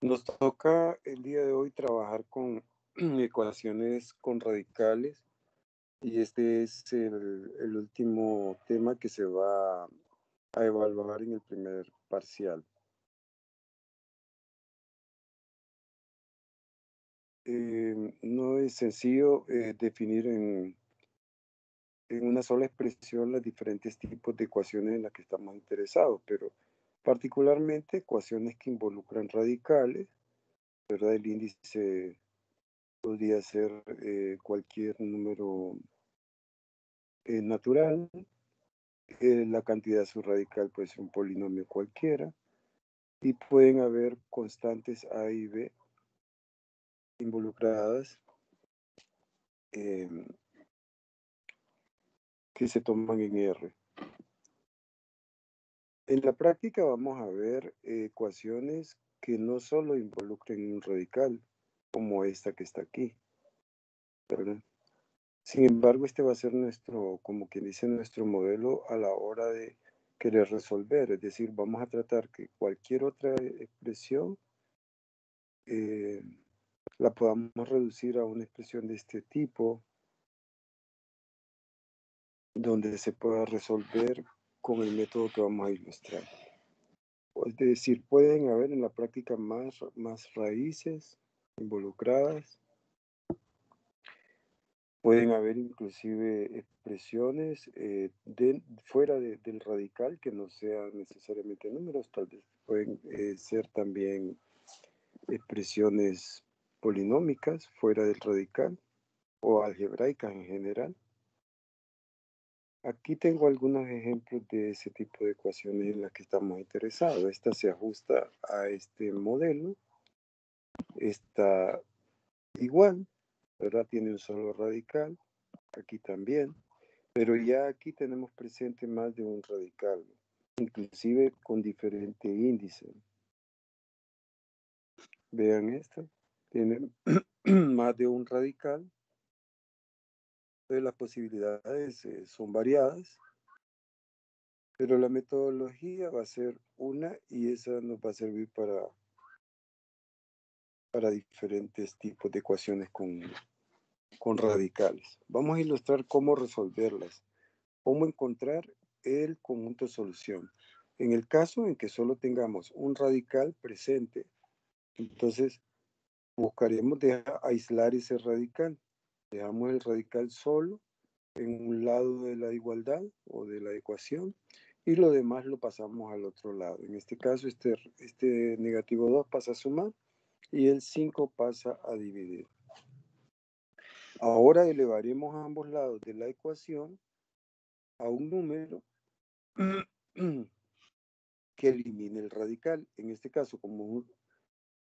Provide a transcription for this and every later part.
Nos toca el día de hoy trabajar con ecuaciones con radicales y este es el último tema que se va a evaluar en el primer parcial. No es sencillo definir en una sola expresión los diferentes tipos de ecuaciones en las que estamos interesados, pero particularmente ecuaciones que involucran radicales, ¿verdad? El índice podría ser cualquier número natural. La cantidad subradical puede ser un polinomio cualquiera y pueden haber constantes A y B involucradas eh, que se toman en R. En la práctica vamos a ver ecuaciones que no solo involucren un radical, como esta que está aquí, ¿verdad? Sin embargo, este va a ser nuestro, como quien dice, nuestro modelo a la hora de querer resolver. Es decir, vamos a tratar que cualquier otra expresión eh, la podamos reducir a una expresión de este tipo, donde se pueda resolver con el método que vamos a ilustrar. Es decir, pueden haber en la práctica más raíces involucradas, pueden haber inclusive expresiones fuera del radical que no sean necesariamente números, tal vez pueden ser también expresiones polinómicas fuera del radical o algebraicas en general. Aquí tengo algunos ejemplos de ese tipo de ecuaciones en las que estamos interesados. Esta se ajusta a este modelo, está igual, ¿verdad? Tiene un solo radical, aquí también, pero ya aquí tenemos presente más de un radical, inclusive con diferente índice. Vean esto, tiene más de un radical, entonces las posibilidades son variadas, pero la metodología va a ser una y esa nos va a servir para diferentes tipos de ecuaciones con radicales. Vamos a ilustrar cómo resolverlas, cómo encontrar el conjunto de solución. En el caso en que solo tengamos un radical presente, entonces buscaremos aislar ese radical. Dejamos el radical solo en un lado de la igualdad o de la ecuación y lo demás lo pasamos al otro lado. En este caso, este negativo 2 pasa a sumar y el 5 pasa a dividir. Ahora elevaremos a ambos lados de la ecuación a un número que elimine el radical. En este caso, como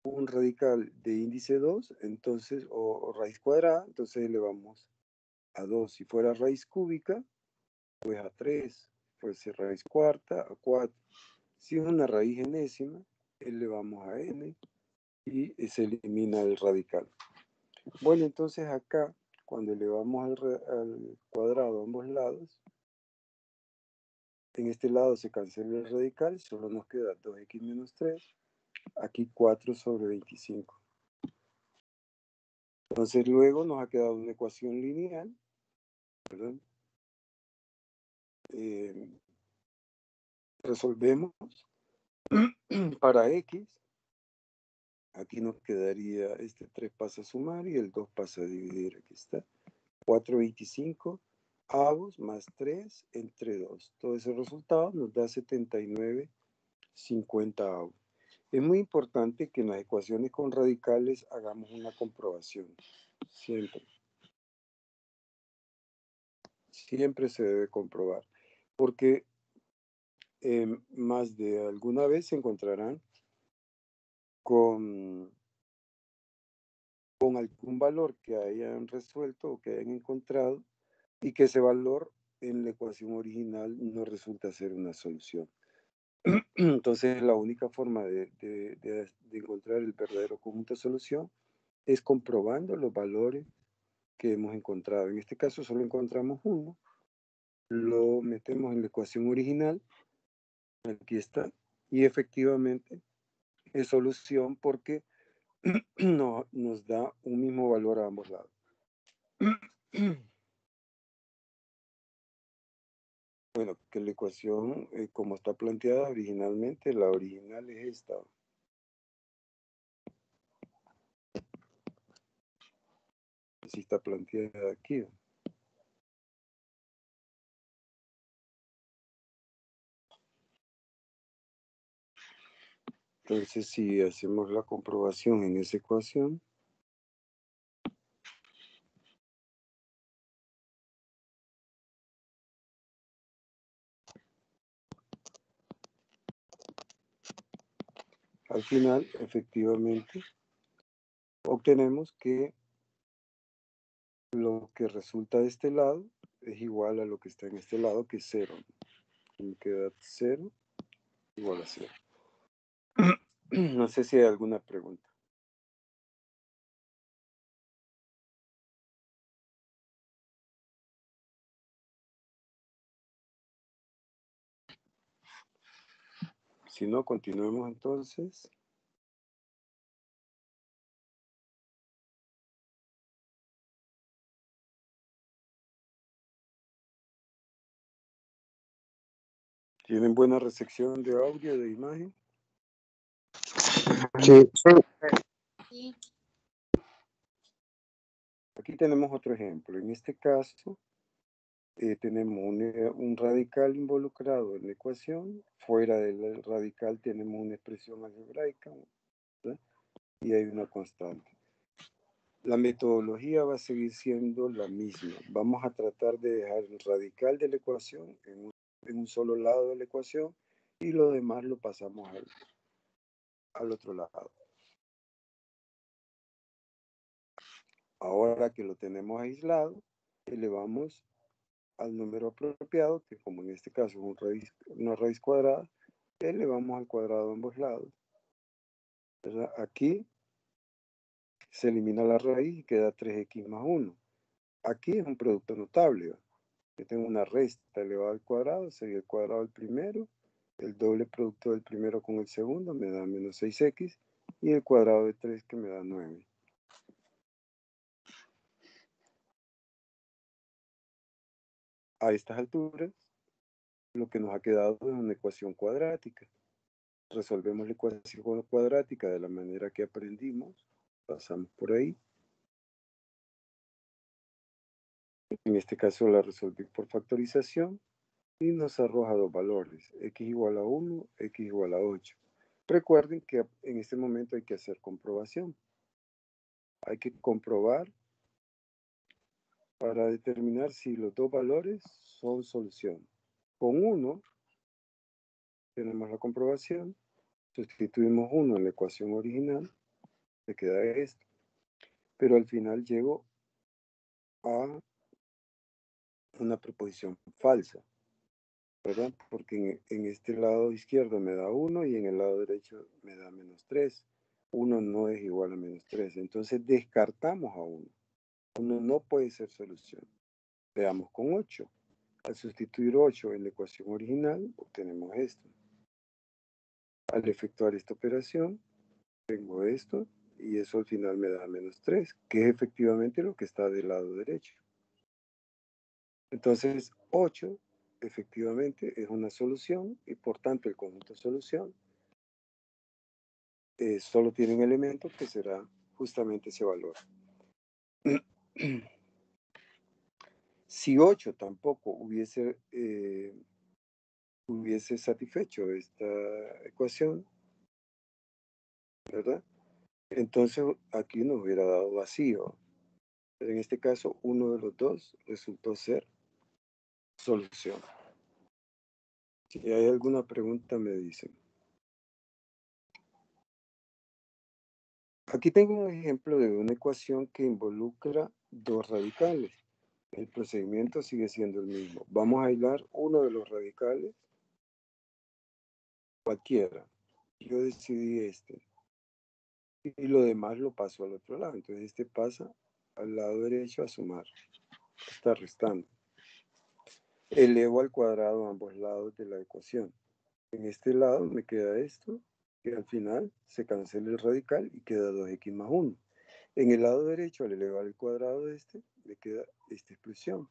un radical de índice 2, entonces, o raíz cuadrada, entonces elevamos a 2. Si fuera raíz cúbica, pues a 3. Fuese raíz cuarta, a 4. Si es una raíz enésima, elevamos a n y se elimina el radical. Bueno, entonces acá, cuando elevamos al cuadrado a ambos lados, en este lado se cancela el radical, solo nos queda 2x menos 3, aquí 4 sobre 25. Entonces luego nos ha quedado una ecuación lineal, ¿verdad? Resolvemos para x, aquí nos quedaría este 3 pasa a sumar y el 2 pasa a dividir, aquí está. 4/25 avos más 3 entre 2. Todo ese resultado nos da 79/50 avos. Es muy importante que en las ecuaciones con radicales hagamos una comprobación. Siempre. Siempre se debe comprobar. Porque más de alguna vez se encontrarán con, con algún valor que hayan resuelto o que hayan encontrado y que ese valor en la ecuación original no resulta ser una solución. Entonces, la única forma de encontrar el verdadero conjunto de solución es comprobando los valores que hemos encontrado. En este caso, solo encontramos uno, lo metemos en la ecuación original, aquí está, y efectivamente es solución porque no, nos da un mismo valor a ambos lados. Bueno, que la ecuación, como está planteada originalmente, la original es esta. Así está planteada aquí. Entonces, si hacemos la comprobación en esa ecuación, al final, efectivamente, obtenemos que lo que resulta de este lado es igual a lo que está en este lado, que es 0. Me queda 0 igual a 0. No sé si hay alguna pregunta. Si no, continuemos entonces. ¿Tienen buena recepción de audio, de imagen? Sí. Sí. Aquí tenemos otro ejemplo. En este caso, tenemos un radical involucrado en la ecuación. Fuera del radical tenemos una expresión algebraica, ¿verdad? Y hay una constante. La metodología va a seguir siendo la misma. Vamos a tratar de dejar el radical de la ecuación en un solo lado de la ecuación y lo demás lo pasamos al otro lado. Ahora que lo tenemos aislado, elevamos al número apropiado, que como en este caso es una raíz cuadrada, elevamos al cuadrado a ambos lados. ¿Verdad? Aquí se elimina la raíz y queda 3x más 1. Aquí es un producto notable. Yo tengo una resta elevada al cuadrado, sería el cuadrado del primero, el doble producto del primero con el segundo me da menos 6x, y el cuadrado de 3 que me da 9. A estas alturas, lo que nos ha quedado es una ecuación cuadrática. Resolvemos la ecuación cuadrática de la manera que aprendimos, pasamos por ahí. En este caso la resolví por factorización y nos arroja dos valores, x igual a 1, x igual a 8. Recuerden que en este momento hay que hacer comprobación. Hay que comprobar para determinar si los dos valores son solución. Con 1 tenemos la comprobación, sustituimos 1 en la ecuación original, me queda esto. Pero al final llego a una proposición falsa, ¿verdad? Porque en este lado izquierdo me da 1 y en el lado derecho me da menos 3. 1 no es igual a menos 3. Entonces descartamos a 1. 1 no puede ser solución. Veamos con 8. Al sustituir 8 en la ecuación original, obtenemos esto. Al efectuar esta operación, tengo esto y eso al final me da menos 3, que es efectivamente lo que está del lado derecho. Entonces, 8 efectivamente es una solución y por tanto el conjunto solución solo tiene un elemento que será justamente ese valor. Si 8 tampoco hubiese satisfecho esta ecuación, ¿verdad? Entonces aquí nos hubiera dado vacío. Pero en este caso, uno de los dos resultó ser solución. Si hay alguna pregunta, me dicen. Aquí tengo un ejemplo de una ecuación que involucra dos radicales. El procedimiento sigue siendo el mismo. Vamos a aislar uno de los radicales, cualquiera. Yo decidí este. Y lo demás lo paso al otro lado. Entonces este pasa al lado derecho a sumar. Está restando. Elevo al cuadrado ambos lados de la ecuación. En este lado me queda esto que al final se cancela el radical y queda 2x más 1. En el lado derecho, al elevar el cuadrado de este, me queda esta expresión.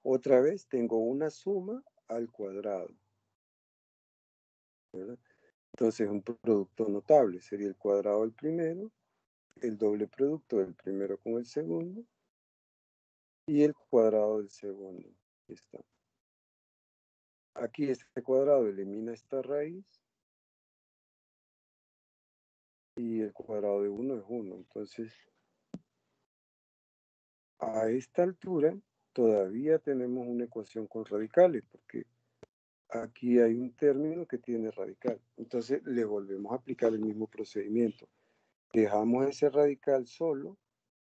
Otra vez tengo una suma al cuadrado, ¿verdad? Entonces, un producto notable sería el cuadrado del primero, el doble producto del primero con el segundo y el cuadrado del segundo. Aquí está. Aquí este cuadrado elimina esta raíz y el cuadrado de 1 es 1. Entonces, a esta altura todavía tenemos una ecuación con radicales, porque aquí hay un término que tiene radical. Entonces, le volvemos a aplicar el mismo procedimiento. Dejamos ese radical solo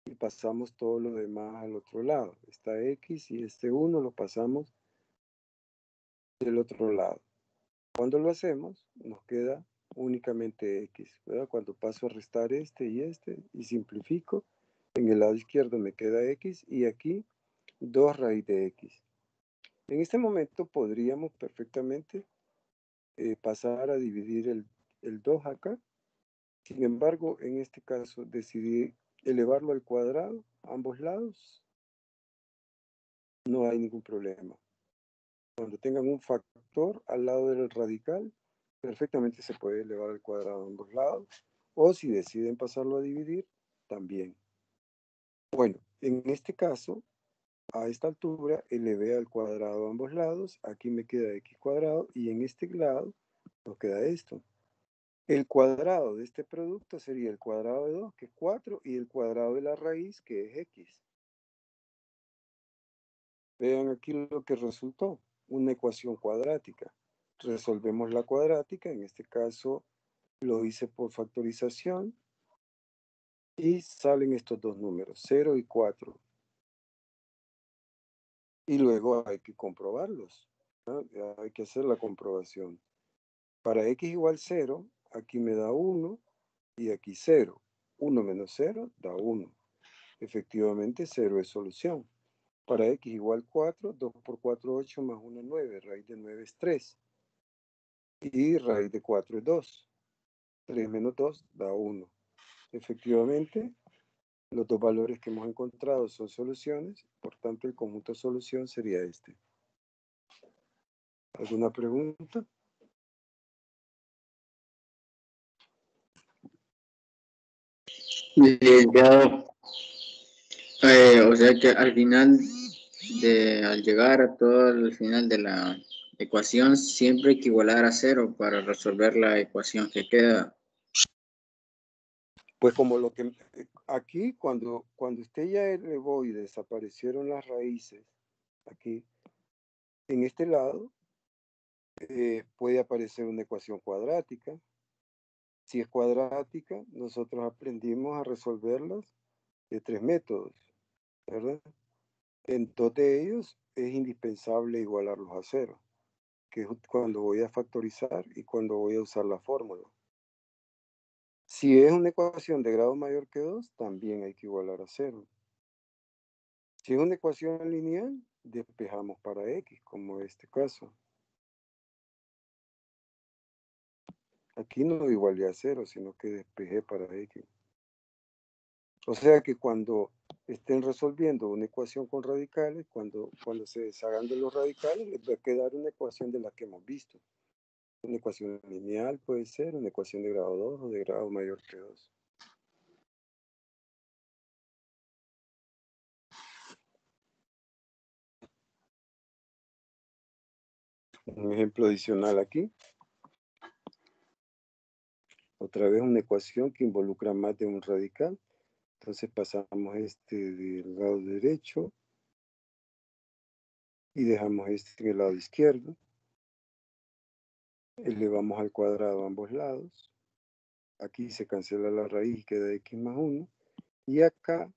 y pasamos todo lo demás al otro lado. Esta x y este 1 lo pasamos del otro lado. Cuando lo hacemos, nos queda únicamente x, ¿verdad? Cuando paso a restar este y simplifico, en el lado izquierdo me queda x y aquí 2 raíz de x. En este momento podríamos perfectamente pasar a dividir el 2 acá. Sin embargo, en este caso decidí elevarlo al cuadrado, ambos lados. No hay ningún problema. Cuando tengan un factor al lado del radical, perfectamente se puede elevar al cuadrado a ambos lados. O si deciden pasarlo a dividir, también. Bueno, en este caso, a esta altura, elevé al cuadrado a ambos lados. Aquí me queda x cuadrado y en este lado nos queda esto. El cuadrado de este producto sería el cuadrado de 2, que es 4, y el cuadrado de la raíz, que es x. Vean aquí lo que resultó, una ecuación cuadrática. Resolvemos la cuadrática, en este caso lo hice por factorización, y salen estos dos números, 0 y 4. Y luego hay que comprobarlos, ¿no? Hay que hacer la comprobación. Para x igual 0, aquí me da 1 y aquí 0. 1 menos 0 da 1. Efectivamente, 0 es solución. Para x igual 4, 2 por 4, 8 más 1, 9. Raíz de 9 es 3. Y raíz de 4 es 2. 3 menos 2 da 1. Efectivamente, los dos valores que hemos encontrado son soluciones. Por tanto, el conjunto de solución sería este. ¿Alguna pregunta? Licenciado, o sea que al final al llegar a todo el final de la ecuación, siempre hay que igualar a cero para resolver la ecuación que queda. Pues como lo que aquí, cuando usted ya elevó y desaparecieron las raíces, aquí, en este lado, puede aparecer una ecuación cuadrática. Si es cuadrática, nosotros aprendimos a resolverlas de 3 métodos, ¿verdad? En 2 de ellos es indispensable igualarlos a 0, que es cuando voy a factorizar y cuando voy a usar la fórmula. Si es una ecuación de grado mayor que 2, también hay que igualar a 0. Si es una ecuación lineal, despejamos para x, como en este caso. Aquí no igualé a 0, sino que despejé para x. O sea que cuando estén resolviendo una ecuación con radicales, cuando se deshagan de los radicales, les va a quedar una ecuación de la que hemos visto. Una ecuación lineal puede ser, una ecuación de grado 2 o de grado mayor que 2. Un ejemplo adicional aquí. Otra vez una ecuación que involucra más de un radical. Entonces pasamos este del lado derecho y dejamos este en el lado izquierdo. Elevamos al cuadrado a ambos lados. Aquí se cancela la raíz y queda x más 1. Y acá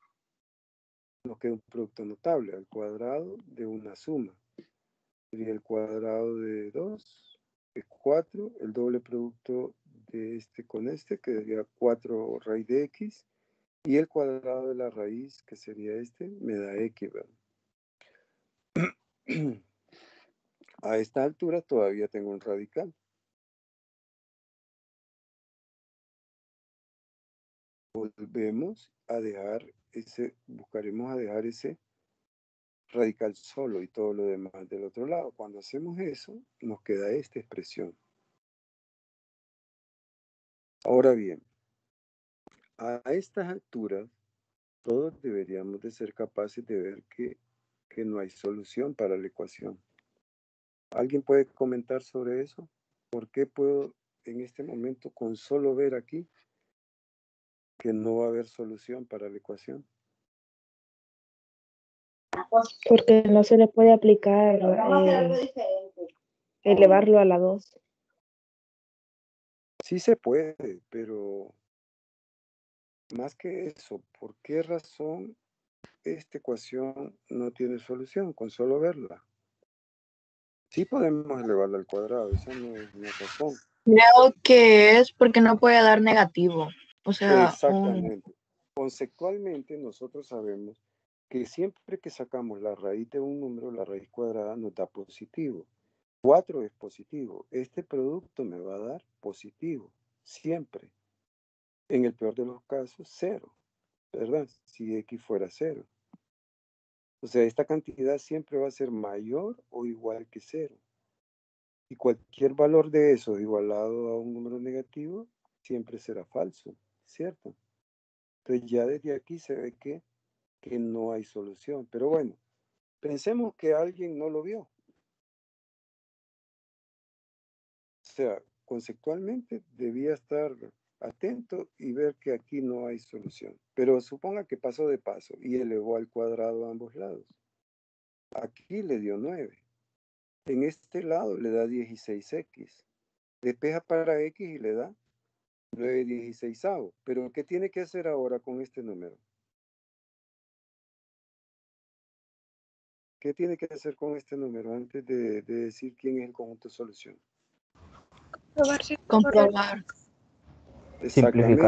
nos queda un producto notable al cuadrado de una suma. Sería el cuadrado de 2, es 4. El doble producto de este con este, que sería 4 raíz de x. Y el cuadrado de la raíz, que sería este, me da x, ¿verdad? A esta altura todavía tengo un radical. volvemos a dejar buscaremos a dejar ese radical solo y todo lo demás del otro lado. Cuando hacemos eso, nos queda esta expresión. Ahora bien, a estas alturas, todos deberíamos de ser capaces de ver que no hay solución para la ecuación. ¿Alguien puede comentar sobre eso? ¿Por qué puedo en este momento con solo ver aquí que no va a haber solución para la ecuación? Porque no se le puede aplicar elevarlo a la 2. Sí se puede, pero más que eso, ¿por qué razón esta ecuación no tiene solución con solo verla? Sí podemos elevarla al cuadrado, esa no es una razón. Creo que es porque no puede dar negativo. O sea, Exactamente. Conceptualmente nosotros sabemos que siempre que sacamos la raíz de un número, la raíz cuadrada nos da positivo. 4 es positivo. Este producto me va a dar positivo, siempre. En el peor de los casos, 0, ¿verdad? Si x fuera 0. O sea, esta cantidad siempre va a ser mayor o igual que 0. Y cualquier valor de eso igualado a un número negativo siempre será falso, ¿cierto? Entonces ya desde aquí se ve que no hay solución. Pero bueno, pensemos que alguien no lo vio. O sea, conceptualmente debía estar atento y ver que aquí no hay solución. Pero suponga que pasó de paso y elevó al cuadrado a ambos lados. Aquí le dio 9. En este lado le da 16x. Despeja para x y le da 9/16. Pero ¿qué tiene que hacer ahora con este número? ¿Qué tiene que hacer con este número antes de decir quién es el conjunto de solución? comprobar. Exactamente.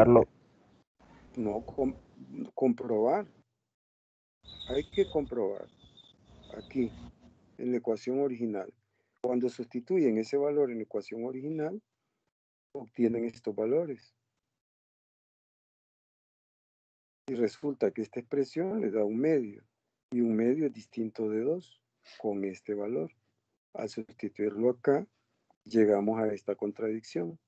No comprobar. Hay que comprobar aquí, en la ecuación original. Cuando sustituyen ese valor en la ecuación original, obtienen estos valores. Y resulta que esta expresión le da un medio. Y un medio es distinto de 2 con este valor. Al sustituirlo acá, llegamos a esta contradicción.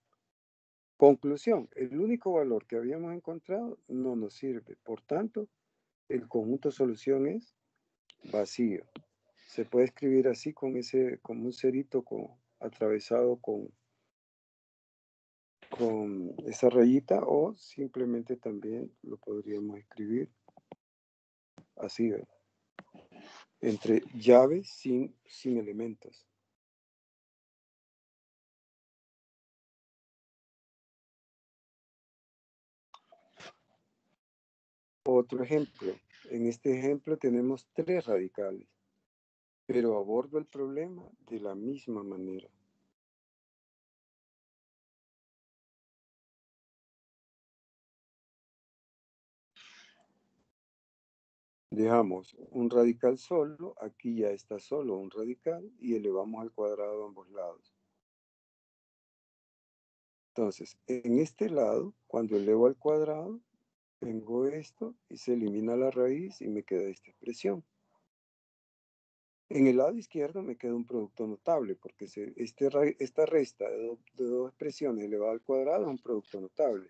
Conclusión, el único valor que habíamos encontrado no nos sirve. Por tanto, el conjunto solución es vacío. Se puede escribir así con un cerito atravesado con esa rayita, o simplemente también lo podríamos escribir así, ¿verdad? Entre llaves sin elementos. Otro ejemplo. En este ejemplo tenemos 3 radicales, pero abordo el problema de la misma manera. Dejamos un radical solo, aquí ya está solo un radical y elevamos al cuadrado a ambos lados. Entonces, en este lado, cuando elevo al cuadrado, tengo esto y se elimina la raíz y me queda esta expresión. En el lado izquierdo me queda un producto notable porque esta resta de dos expresiones elevado al cuadrado es un producto notable.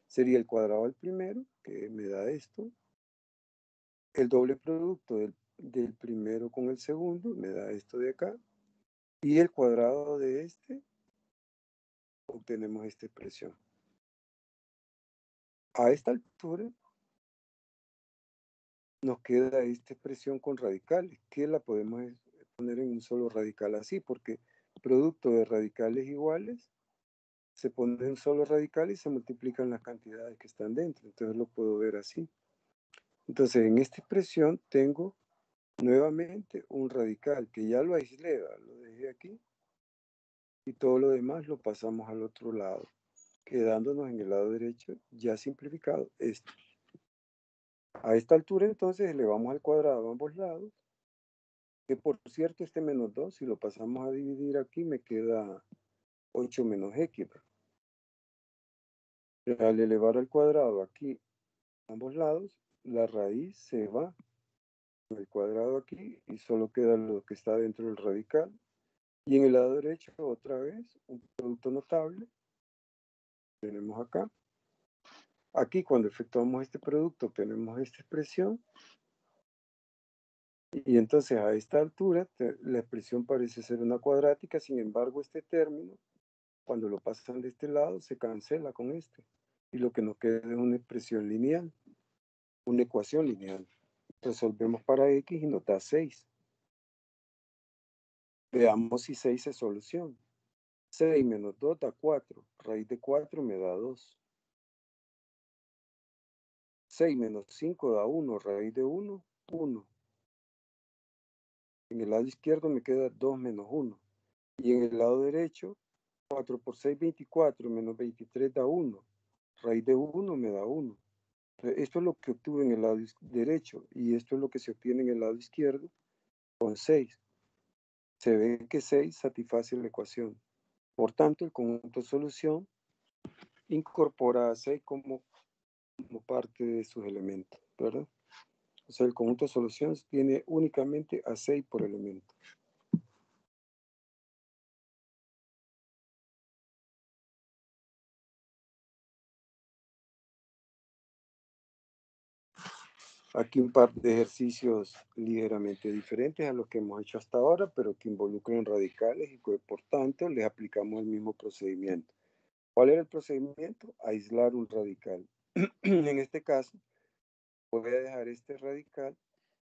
Sería el cuadrado del primero, que me da esto. El doble producto del primero con el segundo me da esto de acá. Y el cuadrado de este, obtenemos esta expresión. A esta altura nos queda esta expresión con radicales, que la podemos poner en un solo radical así, porque producto de radicales iguales se pone un solo radical y se multiplican las cantidades que están dentro. Entonces lo puedo ver así. Entonces en esta expresión tengo nuevamente un radical que ya lo aislé, lo dejé aquí, y todo lo demás lo pasamos al otro lado, quedándonos en el lado derecho ya simplificado esto. A esta altura entonces elevamos al cuadrado a ambos lados, que por cierto este menos 2, si lo pasamos a dividir aquí, me queda 8 menos x. Al elevar al cuadrado aquí ambos lados, la raíz se va con el cuadrado aquí y solo queda lo que está dentro del radical. Y en el lado derecho, otra vez, un producto notable. Tenemos acá. Aquí, cuando efectuamos este producto, tenemos esta expresión. Y entonces, a esta altura, la expresión parece ser una cuadrática. Sin embargo, este término, cuando lo pasan de este lado, se cancela con este. Y lo que nos queda es una expresión lineal, una ecuación lineal. Resolvemos para x y nos da 6. Veamos si 6 es solución. 6 menos 2 da 4. Raíz de 4 me da 2. 6 menos 5 da 1. Raíz de 1, 1. En el lado izquierdo me queda 2 menos 1. Y en el lado derecho, 4 por 6, 24, menos 23 da 1. Raíz de 1 me da 1. Esto es lo que obtuve en el lado derecho y esto es lo que se obtiene en el lado izquierdo con 6. Se ve que 6 satisface la ecuación. Por tanto, el conjunto solución incorpora a 6 como parte de sus elementos, ¿verdad? O sea, el conjunto solución tiene únicamente a 6 por elemento. Aquí un par de ejercicios ligeramente diferentes a los que hemos hecho hasta ahora, pero que involucran radicales y que por tanto les aplicamos el mismo procedimiento. ¿Cuál era el procedimiento? Aislar un radical. En este caso, voy a dejar este radical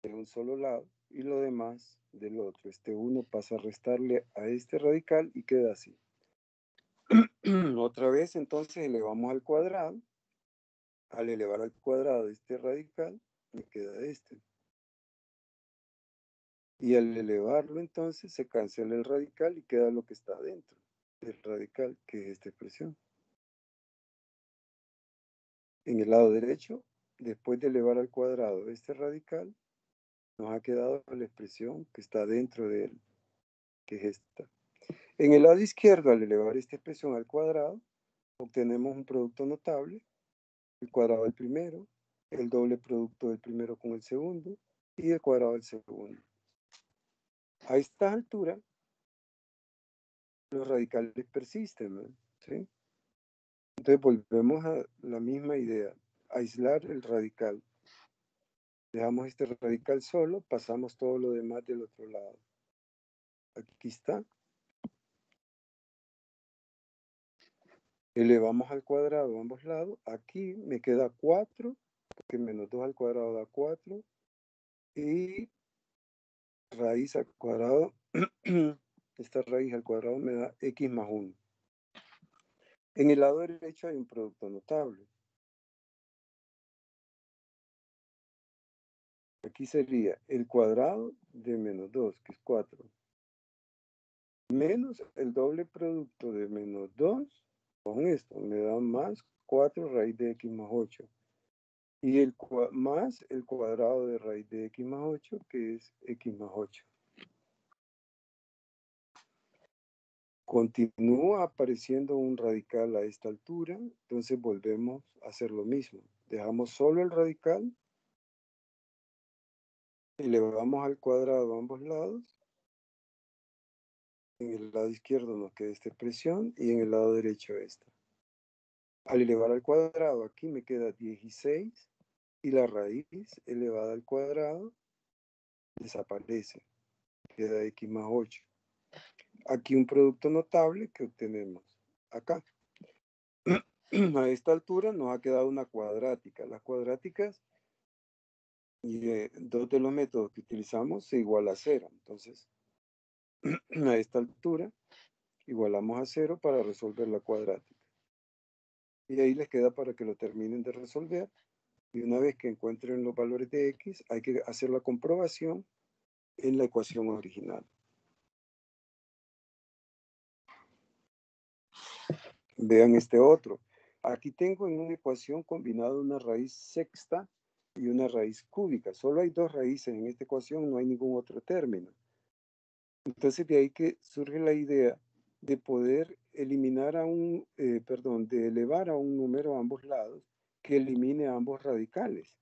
de un solo lado y lo demás del otro. Este 1 pasa a restarle a este radical y queda así. Otra vez, entonces, elevamos al cuadrado. Al elevar al cuadrado este radical, me queda este. Y al elevarlo, entonces, se cancela el radical y queda lo que está dentro del radical, que es esta expresión. En el lado derecho, después de elevar al cuadrado este radical, nos ha quedado la expresión que está dentro de él, que es esta. En el lado izquierdo, al elevar esta expresión al cuadrado, obtenemos un producto notable, el cuadrado del primero, el doble producto del primero con el segundo y el cuadrado del segundo. A esta altura, los radicales persisten, ¿no? ¿Sí? Entonces volvemos a la misma idea, aislar el radical. Dejamos este radical solo, pasamos todo lo demás del otro lado. Aquí está. Elevamos al cuadrado a ambos lados. Aquí me queda 4, porque menos 2 al cuadrado da 4. Y raíz al cuadrado, esta raíz al cuadrado me da x más 1. En el lado derecho hay un producto notable. Aquí sería el cuadrado de menos 2, que es 4, menos el doble producto de menos 2 con esto, me da más 4 raíz de x más 8. Y más el cuadrado de raíz de x más 8, que es x más 8. Continúa apareciendo un radical a esta altura, entonces volvemos a hacer lo mismo. Dejamos solo el radical, elevamos al cuadrado a ambos lados. En el lado izquierdo nos queda esta expresión y en el lado derecho esta. Al elevar al cuadrado, aquí me queda 16 y la raíz elevada al cuadrado desaparece. Queda x más 8. Aquí un producto notable que obtenemos acá. A esta altura nos ha quedado una cuadrática. Las cuadráticas y dos de los métodos que utilizamos se iguala a 0. Entonces, a esta altura igualamos a 0 para resolver la cuadrática. Y ahí les queda para que lo terminen de resolver. Y una vez que encuentren los valores de x, hay que hacer la comprobación en la ecuación original. Vean este otro. Aquí tengo en una ecuación combinada una raíz sexta y una raíz cúbica. Solo hay dos raíces en esta ecuación, no hay ningún otro término. Entonces de ahí que surge la idea de poder eliminar de elevar a un número a ambos lados que elimine ambos radicales.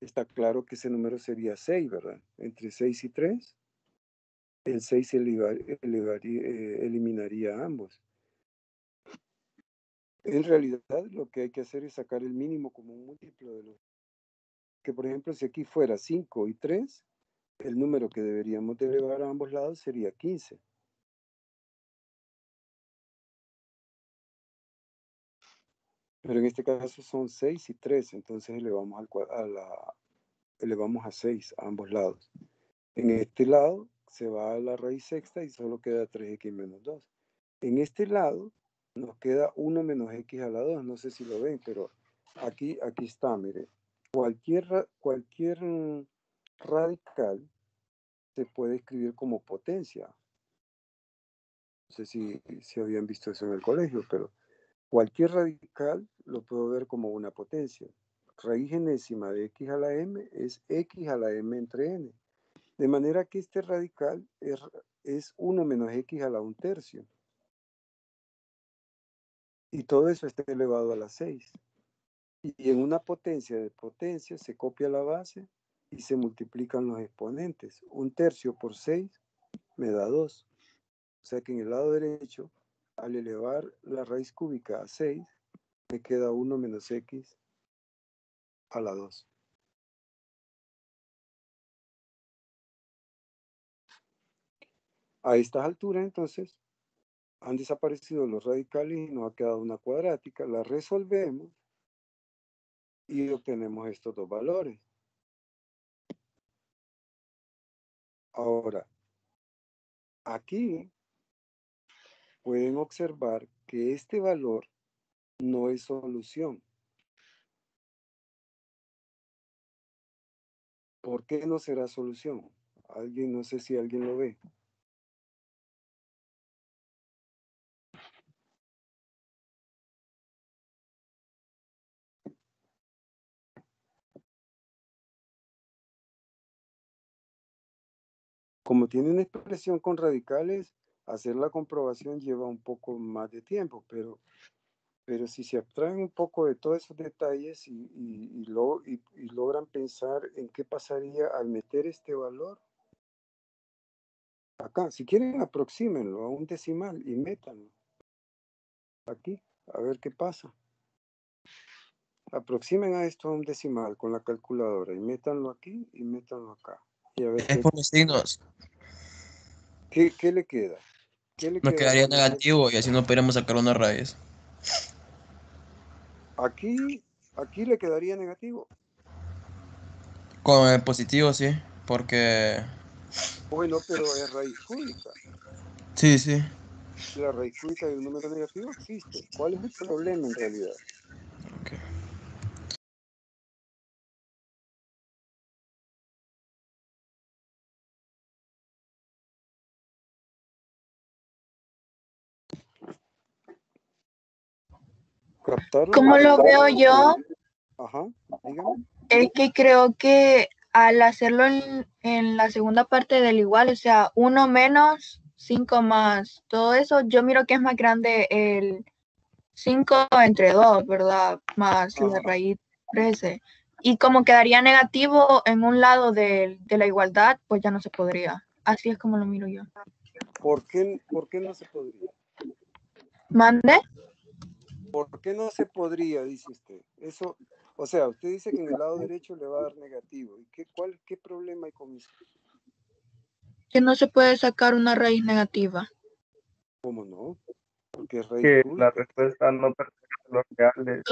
Está claro que ese número sería 6, ¿verdad? Entre 6 y 3, el 6 eliminaría a ambos. En realidad, lo que hay que hacer es sacar el mínimo común múltiplo de los. Que, por ejemplo, si aquí fuera 5 y 3, el número que deberíamos de elevar a ambos lados sería 15. Pero en este caso son 6 y 3, entonces elevamos a 6 a ambos lados. En este lado se va a la raíz sexta y solo queda 3x menos 2. En este lado nos queda 1 menos x a la 2. No sé si lo ven, pero aquí está, mire. Cualquier radical se puede escribir como potencia. No sé si habían visto eso en el colegio, pero cualquier radical lo puedo ver como una potencia. Raíz enésima de x a la m es x a la m entre n. De manera que este radical es 1 menos x a la 1/3. Y todo eso está elevado a la 6. Y en una potencia de potencia se copia la base y se multiplican los exponentes. 1/3 por 6 me da 2. O sea que en el lado derecho, al elevar la raíz cúbica a 6, me queda 1 menos x a la 2. A estas alturas, entonces, han desaparecido los radicales y nos ha quedado una cuadrática. La resolvemos y obtenemos estos dos valores. Ahora, aquí pueden observar que este valor no es solución. ¿Por qué no será solución? No sé si alguien lo ve. Como tiene una expresión con radicales, hacer la comprobación lleva un poco más de tiempo, pero si se abstraen un poco de todos esos detalles y logran pensar en qué pasaría al meter este valor acá, si quieren aproxímenlo a un decimal y métanlo aquí, a ver qué pasa. Aproximen a esto a un decimal con la calculadora y métanlo aquí y métanlo acá. Y a ver Es por los signos. ¿qué le queda? ¿Qué le Nos queda? quedaría negativo y así no podríamos sacar una raíz. Aquí le quedaría negativo. Con el positivo, sí, porque... Bueno, pero es raíz cúbica. Sí, sí. La raíz cúbica de un número negativo existe. ¿Cuál es el problema en realidad? Okay. ¿Captaron? Como lo veo yo, Ajá, dígame. es que creo que al hacerlo en la segunda parte del igual, o sea, 1 menos 5 más, todo eso, yo miro que es más grande el 5 entre 2, ¿verdad? Más la Ajá. raíz 13. Y como quedaría negativo en un lado de la igualdad, pues ya no se podría. Así es como lo miro yo. ¿Por qué no se podría? ¿Mande? ¿Por qué no se podría, dice usted? Eso, o sea, usted dice que en el lado derecho le va a dar negativo. ¿Y qué problema hay con eso? Que no se puede sacar una raíz negativa. ¿Cómo no? Porque es raíz Que cúbica. la respuesta no pertenece a los reales.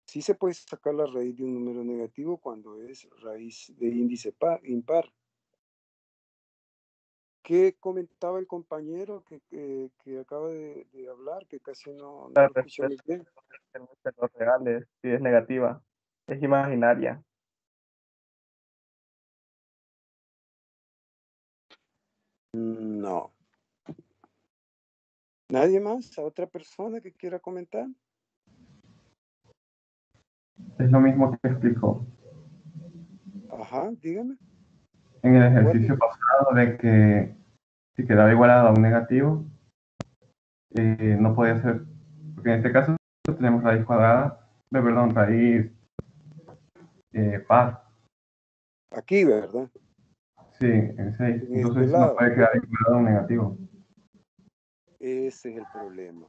Sí se puede sacar la raíz de un número negativo cuando es raíz de índice impar. ¿Qué comentaba el compañero que acaba de hablar, que casi no La lo escuché muy respuesta bien? no pertenece a los reales, si es negativa, es imaginaria. No. ¿Nadie más? ¿A otra persona que quiera comentar? Es lo mismo que explicó Ajá, dígame. en el ejercicio pasado de que si quedaba igualado a un negativo, no puede ser, porque en este caso tenemos raíz cuadrada, raíz par. Aquí, ¿verdad? Sí, en 6. En este Entonces no lado. puede quedar equilibrado un negativo. Ese es el problema.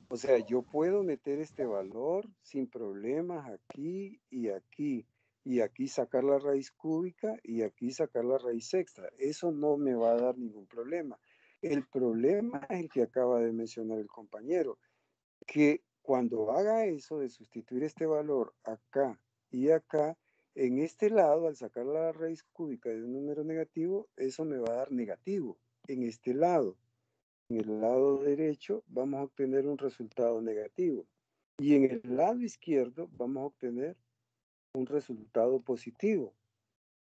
O sea, yo puedo meter este valor sin problemas aquí y aquí. Y aquí sacar la raíz cúbica y aquí sacar la raíz sexta. Eso no me va a dar ningún problema. El problema es el que acaba de mencionar el compañero, que cuando haga eso de sustituir este valor acá y acá, en este lado, al sacar la raíz cúbica de un número negativo, eso me va a dar negativo. En este lado, en el lado derecho, vamos a obtener un resultado negativo. Y en el lado izquierdo vamos a obtener un resultado positivo.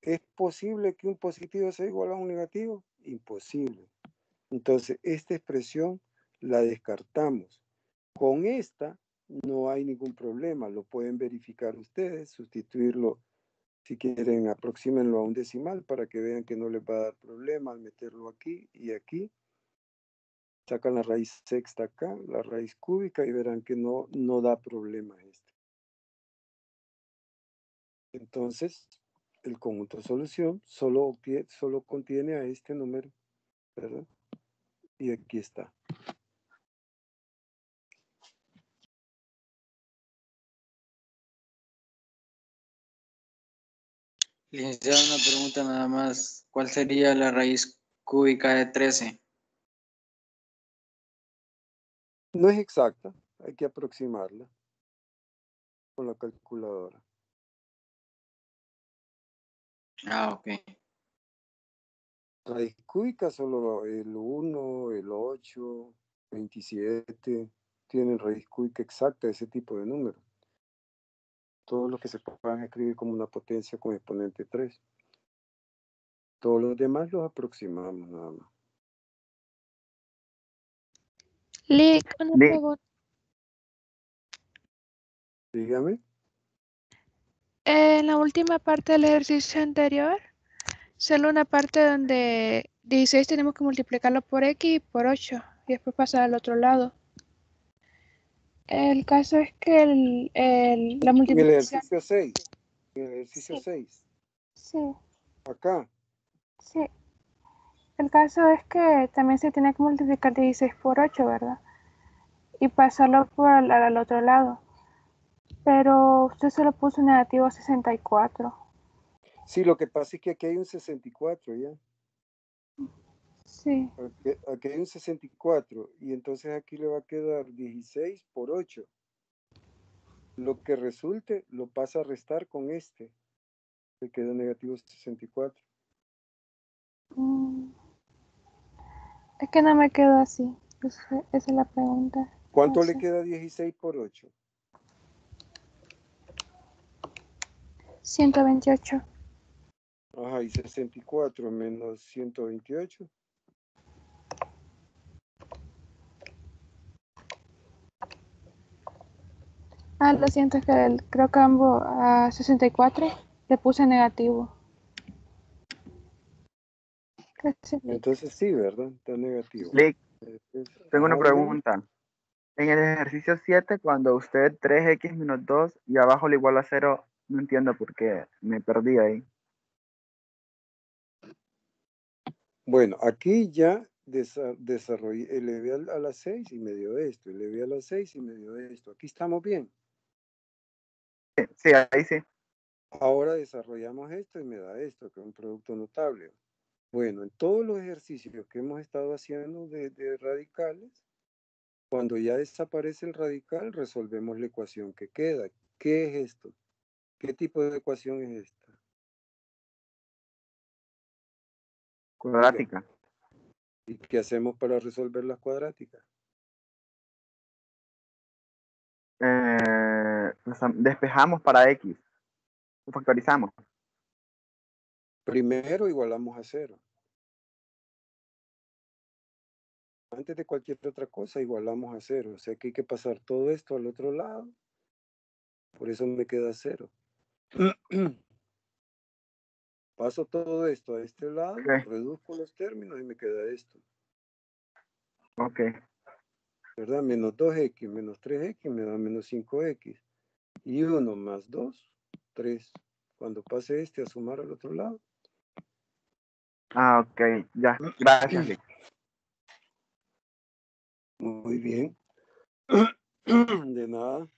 ¿Es posible que un positivo sea igual a un negativo? Imposible. Entonces, esta expresión la descartamos. Con esta no hay ningún problema, lo pueden verificar ustedes, sustituirlo, si quieren, aproxímenlo a un decimal para que vean que no les va a dar problema al meterlo aquí y aquí. Sacan la raíz sexta acá, la raíz cúbica y verán que no da problema este. Entonces, el conjunto de solución solo contiene a este número, ¿verdad? Y aquí está. Licenciado, una pregunta nada más. ¿Cuál sería la raíz cúbica de 13? No es exacta, hay que aproximarla con la calculadora. Ah, ok. Raíz cúbica solo el 1, el 8, 27, tienen raíz cúbica exacta de ese tipo de números. Todos los que se puedan escribir como una potencia con exponente 3. Todos los demás los aproximamos nada más. Lick, una pregunta. Dígame. En la última parte del ejercicio anterior, solo una parte donde 16 tenemos que multiplicarlo por x y por 8 y después pasar al otro lado. El caso es que la En el multiplicación... ejercicio 6. En el ejercicio Sí, 6. sí, Acá. sí. El caso es que también se tiene que multiplicar 16 por 8, ¿verdad? Y pasarlo por al otro lado. Pero usted solo puso negativo 64. Sí, lo que pasa es que aquí hay un 64 ya. Sí. Aquí hay un 64 y entonces aquí le va a quedar 16 por 8. Lo que resulte lo pasa a restar con este. Le queda negativo 64. Es que no me quedó así. Esa es la pregunta. ¿Cuánto No le sé. queda 16 por 8? 128. Ajá, y 64 menos 128. Lo siento, es que creo que ambos a 64 le puse negativo. Entonces sí, ¿verdad? Está negativo. Lick, tengo una Ajá, dígame. pregunta. En el ejercicio 7, cuando usted 3x menos 2 y abajo le igual a 0, no entiendo por qué me perdí ahí. Bueno, aquí ya desarrollé, elevé a las 6 y me dio esto, elevé a las 6 y me dio esto. Aquí estamos bien. Sí, ahí sí. Ahora desarrollamos esto y me da esto, que es un producto notable. Bueno, en todos los ejercicios que hemos estado haciendo de radicales, cuando ya desaparece el radical, resolvemos la ecuación que queda. ¿Qué es esto? ¿Qué tipo de ecuación es esta? Cuadrática. ¿Y qué hacemos para resolver las cuadráticas? Despejamos para x. Factorizamos. Primero igualamos a 0. Antes de cualquier otra cosa, igualamos a 0. O sea que hay que pasar todo esto al otro lado. Por eso me queda 0. Paso todo esto a este lado, Okay. reduzco los términos y me queda esto. Ok. ¿verdad? Menos 2x menos 3x me da menos 5x. Y 1 más 2, 3. Cuando pase este a sumar al otro lado. Ah, ok, ya. Gracias, Vic. Muy bien. De nada.